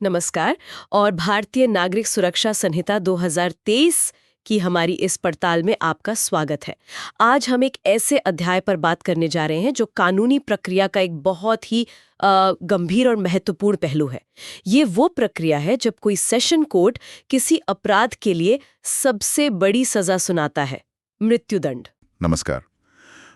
नमस्कार। और भारतीय नागरिक सुरक्षा संहिता 2023 की हमारी इस पड़ताल में आपका स्वागत है। आज हम एक ऐसे अध्याय पर बात करने जा रहे हैं जो कानूनी प्रक्रिया का एक बहुत ही गंभीर और महत्वपूर्ण पहलू है। ये वो प्रक्रिया है जब कोई सेशन कोर्ट किसी अपराध के लिए सबसे बड़ी सजा सुनाता है, मृत्युदंड। नमस्कार।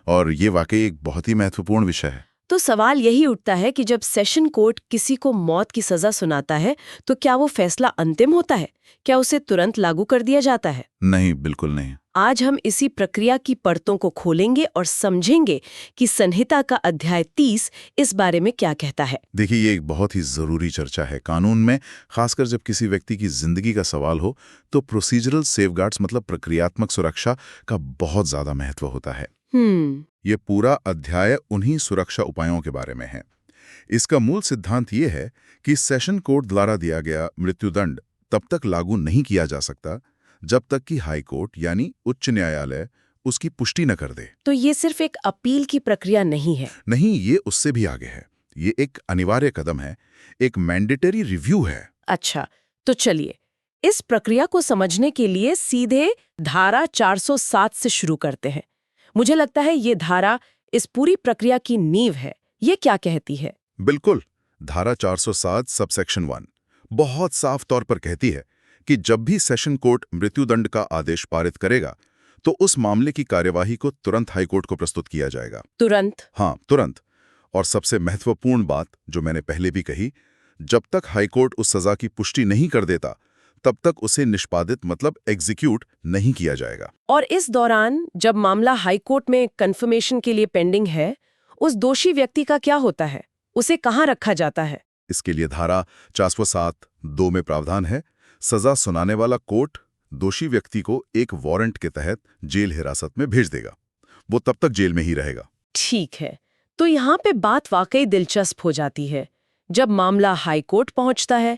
और ये वाकई एक बहुत ही महत्वपूर्ण विषय है। तो सवाल यही उठता है कि जब सेशन कोर्ट किसी को मौत की सजा सुनाता है तो क्या वो फैसला अंतिम होता है? क्या उसे तुरंत लागू कर दिया जाता है? नहीं, बिल्कुल नहीं। आज हम इसी प्रक्रिया की परतों को खोलेंगे और समझेंगे कि संहिता का अध्याय 30 इस बारे में क्या कहता है। देखिए, ये एक बहुत ही जरूरी चर्चा है कानून में, खासकर जब किसी व्यक्ति की जिंदगी का सवाल हो तो प्रोसीजरल सेफगार्ड्स मतलब प्रक्रियात्मक सुरक्षा का बहुत ज्यादा महत्व होता है। ये पूरा अध्याय उन्हीं सुरक्षा उपायों के बारे में है। इसका मूल सिद्धांत ये है कि सेशन कोर्ट द्वारा दिया गया मृत्युदंड तब तक लागू नहीं किया जा सकता जब तक कि हाई कोर्ट यानी उच्च न्यायालय उसकी पुष्टि न कर दे। तो ये सिर्फ एक अपील की प्रक्रिया नहीं है? नहीं, ये उससे भी आगे है। ये एक अनिवार्य कदम है, एक मैंडेटरी रिव्यू है। अच्छा, तो चलिए इस प्रक्रिया को समझने के लिए सीधे धारा 407 से शुरू करते हैं। मुझे लगता है ये धारा इस पूरी प्रक्रिया की नींव है। ये क्या कहती है? बिल्कुल। धारा 407 सबसेक्शन 1 बहुत साफ तौर पर कहती है कि जब भी सेशन कोर्ट मृत्युदंड का आदेश पारित करेगा तो उस मामले की कार्यवाही को तुरंत हाईकोर्ट को प्रस्तुत किया जाएगा। तुरंत? हाँ, तुरंत। और सबसे महत्वपूर्ण बात जो मैंने पहले भी कही, जब तक हाईकोर्ट उस सजा की पुष्टि नहीं कर देता तब तक उसे निष्पादित मतलब एग्जीक्यूट नहीं किया जाएगा। और इस दौरान जब मामला हाईकोर्ट में कंफर्मेशन के लिए पेंडिंग है, उस दोषी व्यक्ति का क्या होता है? उसे कहाँ रखा जाता है? इसके लिए धारा 407(2) में प्रावधान है। सजा सुनाने वाला कोर्ट दोषी व्यक्ति को एक वारंट के तहत जेल हिरासत में भेज देगा। वो तब तक जेल में ही रहेगा। ठीक है, तो यहाँ पे बात वाकई दिलचस्प हो जाती है। जब मामला हाईकोर्ट पहुंचता है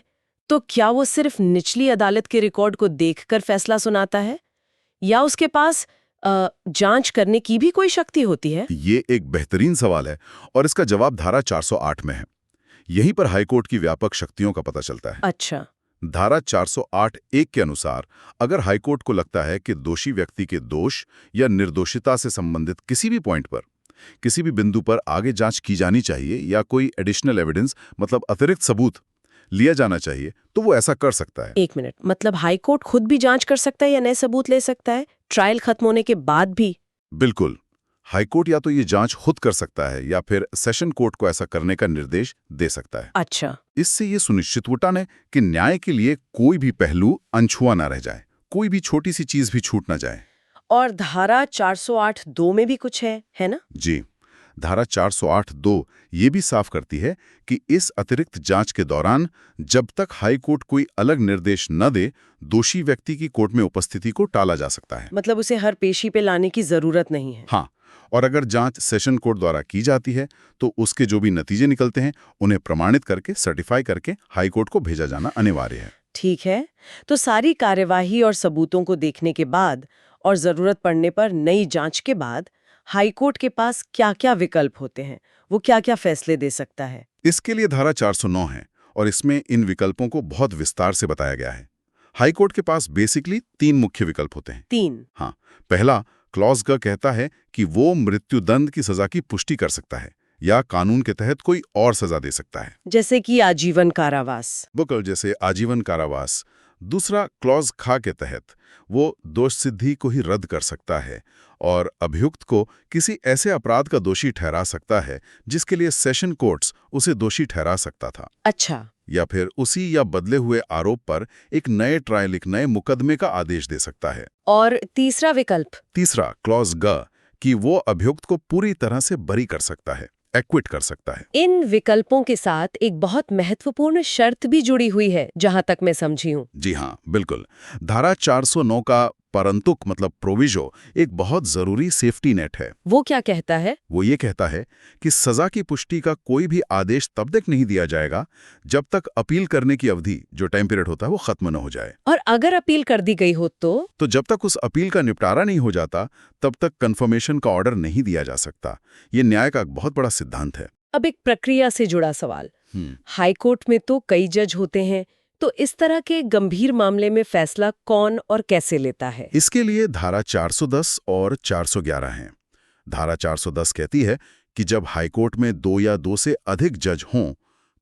तो क्या वो सिर्फ निचली अदालत के रिकॉर्ड को देखकर फैसला सुनाता है, या उसके पास जांच करने की भी कोई शक्ति होती है? ये एक बेहतरीन सवाल है और इसका जवाब धारा 408 में है। यहीं पर हाईकोर्ट की व्यापक शक्तियों का पता चलता है। अच्छा। धारा 408(1) के अनुसार अगर हाईकोर्ट को लगता है कि दोषी व्यक्ति के दोष या निर्दोषिता से संबंधित किसी भी पॉइंट पर, किसी भी बिंदु पर आगे जांच की जानी चाहिए या कोई एडिशनल एविडेंस मतलब अतिरिक्त सबूत लिया जाना चाहिए, तो वो ऐसा कर सकता है। एक मिनट, मतलब हाईकोर्ट खुद भी जांच कर सकता है या नए सबूत ले सकता है, ट्रायल खत्म होने के बाद भी? बिल्कुल। हाईकोर्ट या तो ये जांच खुद कर सकता है या फिर सेशन कोर्ट को ऐसा करने का निर्देश दे सकता है। अच्छा। इससे ये सुनिश्चित होता है कि न्याय के लिए कोई भी पहलू अनछुआ ना रह जाए, कोई भी छोटी सी चीज भी छूट ना जाए। और धारा 408(2) में भी कुछ है ना? जी, धारा 408(2) ये भी साफ करती है कि इस अतिरिक्त जांच के दौरान जब तक हाईकोर्ट कोई अलग निर्देश न दे, दोषी व्यक्ति की कोर्ट में उपस्थिति को टाला जा सकता है। मतलब उसे हर पेशी पे लाने की जरूरत नहीं है। हाँ, और अगर जांच सेशन कोर्ट द्वारा की जाती है तो उसके जो भी नतीजे निकलते हैं उन्हें प्रमाणित करके सर्टिफाई करके हाईकोर्ट को भेजा जाना अनिवार्य है। ठीक है, तो सारी कार्यवाही और सबूतों को देखने के बाद और जरूरत पड़ने पर नई जांच के बाद हाईकोर्ट के पास क्या-क्या विकल्प होते हैं? वो क्या-क्या फैसले दे सकता है? इसके लिए धारा 409 है और इसमें इन विकल्पों को बहुत विस्तार से बताया गया है। हाईकोर्ट के पास बेसिकली 3 मुख्य विकल्प होते हैं। 3? हाँ, पहला क्लॉज ग कहता है कि वो मृत्युदंड की सजा की पुष्टि कर सकता है या कानून के तहत कोई और सजा दे सकता है, जैसे कि आजीवन कारावास। बिल्कुल, जैसे आजीवन कारावास। दूसरा क्लॉज खा के तहत वो दोष सिद्धि को ही रद्द कर सकता है और अभियुक्त को किसी ऐसे अपराध का दोषी ठहरा सकता है जिसके लिए सेशन कोर्ट्स उसे दोषी ठहरा सकता था। अच्छा। या फिर उसी या बदले हुए आरोप पर एक नए ट्रायल, एक नए मुकदमे का आदेश दे सकता है। और तीसरा विकल्प? तीसरा क्लॉज ग कि वो अभियुक्त को पूरी तरह से बरी कर सकता है, एक्विट कर सकता है। इन विकल्पों के साथ एक बहुत महत्वपूर्ण शर्त भी जुड़ी हुई है, जहां तक मैं समझी हूँ। जी हाँ, बिल्कुल। धारा 409 का परंतुक मतलब प्रोविजो एक बहुत जरूरी सेफ्टी नेट है। वो क्या कहता है? वो ये कहता है कि सजा की पुष्टि का कोई भी आदेश तब तक नहीं दिया जाएगा जब तक अपील करने की अवधि, जो टाइम पीरियड होता है, वो खत्म न हो जाए। और अगर अपील कर दी गई हो तो जब तक उस अपील का निपटारा नहीं हो जाता तब तक कंफर्मेशन का ऑर्डर नहीं दिया जा सकता। ये न्याय का एक बहुत बड़ा सिद्धांत है। अब एक प्रक्रिया से जुड़ा सवाल, हाई कोर्ट में तो कई जज होते हैं, तो इस तरह के गंभीर मामले में फैसला कौन और कैसे लेता है? इसके लिए धारा 410 और 411 हैं। धारा 410 कहती है कि जब हाईकोर्ट में 2 या 2 से अधिक जज हों,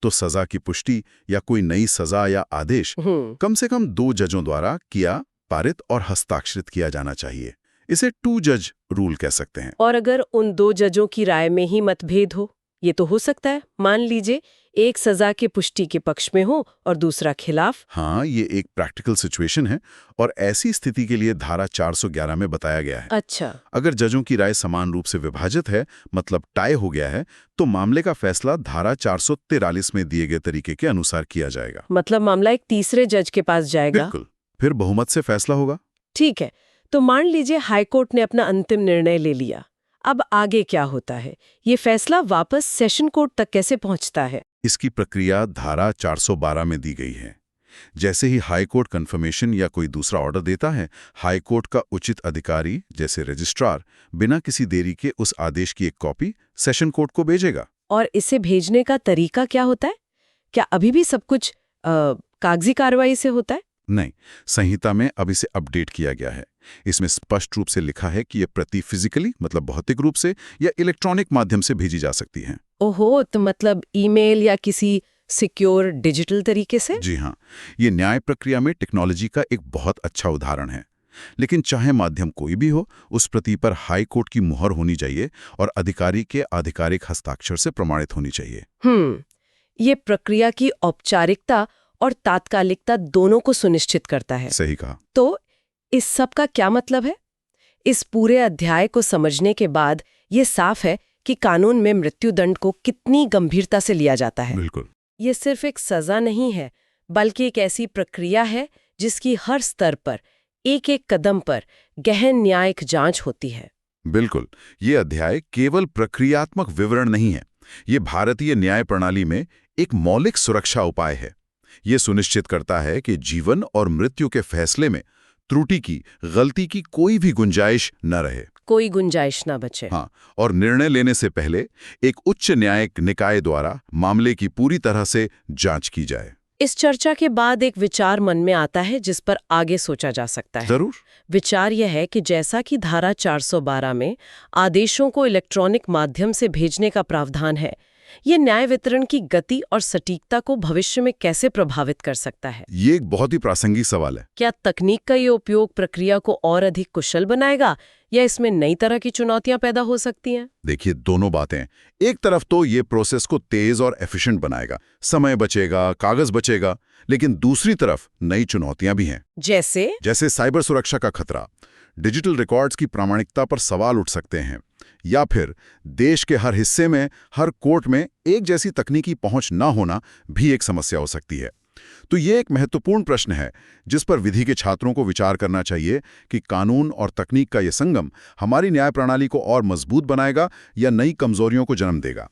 तो सजा की पुष्टि या कोई नई सजा या आदेश कम से कम 2 जजों द्वारा किया, पारित और हस्ताक्षरित किया जाना चाहिए। इसे 2 जज रूल कह सकते हैं। और अगर उन 2 जजों की राय में ही मतभेद हो, ये तो हो सकता है। मान लीजिए एक सजा के पुष्टि के पक्ष में हो और दूसरा खिलाफ। हाँ, ये एक प्रैक्टिकल सिचुएशन है और ऐसी स्थिति के लिए धारा 411 में बताया गया है। अच्छा। अगर जजों की राय समान रूप से विभाजित है, मतलब टाई हो गया है, तो मामले का फैसला धारा 443 में दिए गए तरीके के अनुसार किया जाएगा। मतलब मामला एक तीसरे जज के पास जाएगा। बिल्कुल, फिर बहुमत से फैसला होगा। ठीक है, तो मान लीजिए हाईकोर्ट ने अपना अंतिम निर्णय ले लिया। अब आगे क्या होता है? ये फैसला वापस सेशन कोर्ट तक कैसे पहुंचता है? इसकी प्रक्रिया धारा 412 में दी गई है। जैसे ही हाईकोर्ट कंफर्मेशन या कोई दूसरा ऑर्डर देता है, हाईकोर्ट का उचित अधिकारी जैसे रजिस्ट्रार बिना किसी देरी के उस आदेश की एक कॉपी सेशन कोर्ट को भेजेगा। और इसे भेजने का तरीका क्या होता है? क्या अभी भी सब कुछ कागजी कार्रवाई से होता है? नहीं, संहिता में अब इसे अपडेट किया गया है। इसमें स्पष्ट रूप से लिखा है कि ये प्रति फिजिकली मतलब भौतिक रूप से या इलेक्ट्रॉनिक माध्यम से भेजी जा सकती है। ओहो, तो मतलब ईमेल या किसी सिक्योर डिजिटल तरीके से? जी हाँ, ये न्याय प्रक्रिया में टेक्नोलॉजी का एक बहुत अच्छा उदाहरण है। लेकिन चाहे माध्यम कोई भी हो, उस प्रति पर हाई कोर्ट की मुहर होनी चाहिए और अधिकारी के आधिकारिक हस्ताक्षर से प्रमाणित होनी चाहिए। ये प्रक्रिया की औपचारिकता और तात्कालिकता दोनों को सुनिश्चित करता है। सही कहा। तो इस सब का क्या मतलब है? इस पूरे अध्याय को समझने के बाद ये साफ है कि कानून में मृत्युदंड को कितनी गंभीरता से लिया जाता है। बिल्कुल। ये सिर्फ एक सजा नहीं है, बल्कि एक ऐसी प्रक्रिया है जिसकी हर स्तर पर, एक-एक कदम पर गहन न्यायिक जांच होती है। बिल्कुल, ये अध्याय केवल प्रक्रियात्मक विवरण नहीं है। ये भारतीय न्याय प्रणाली में एक मौलिक सुरक्षा उपाय है। ये सुनिश्चित करता है कि जीवन और मृत्यु के फैसले में त्रुटि की, गलती की कोई भी गुंजाइश न रहे। कोई गुंजाइश ना बचे। हाँ, और निर्णय लेने से पहले एक उच्च न्यायिक निकाय द्वारा मामले की पूरी तरह से जांच की जाए। इस चर्चा के बाद एक विचार मन में आता है जिस पर आगे सोचा जा सकता है। जरूर। विचार यह है कि जैसा कि धारा 412 में आदेशों को इलेक्ट्रॉनिक माध्यम से भेजने का प्रावधान है, ये न्याय वितरण की गति और सटीकता को भविष्य में कैसे प्रभावित कर सकता है? ये एक बहुत ही प्रासंगिक सवाल है। क्या तकनीक का ये उपयोग प्रक्रिया को और अधिक कुशल बनाएगा या इसमें नई तरह की चुनौतियां पैदा हो सकती हैं? देखिए, दोनों बातें। एक तरफ तो ये प्रोसेस को तेज और एफिशिएंट बनाएगा, समय बचेगा, कागज बचेगा, लेकिन दूसरी तरफ नई चुनौतियां भी हैं। जैसे साइबर सुरक्षा का खतरा, डिजिटल रिकॉर्ड्स की प्रामाणिकता पर सवाल उठ सकते हैं, या फिर देश के हर हिस्से में, हर कोर्ट में एक जैसी तकनीकी पहुंच ना होना भी एक समस्या हो सकती है। तो ये एक महत्वपूर्ण प्रश्न है जिस पर विधि के छात्रों को विचार करना चाहिए कि कानून और तकनीक का ये संगम हमारी न्याय प्रणाली को और मजबूत बनाएगा या नई कमजोरियों को जन्म देगा।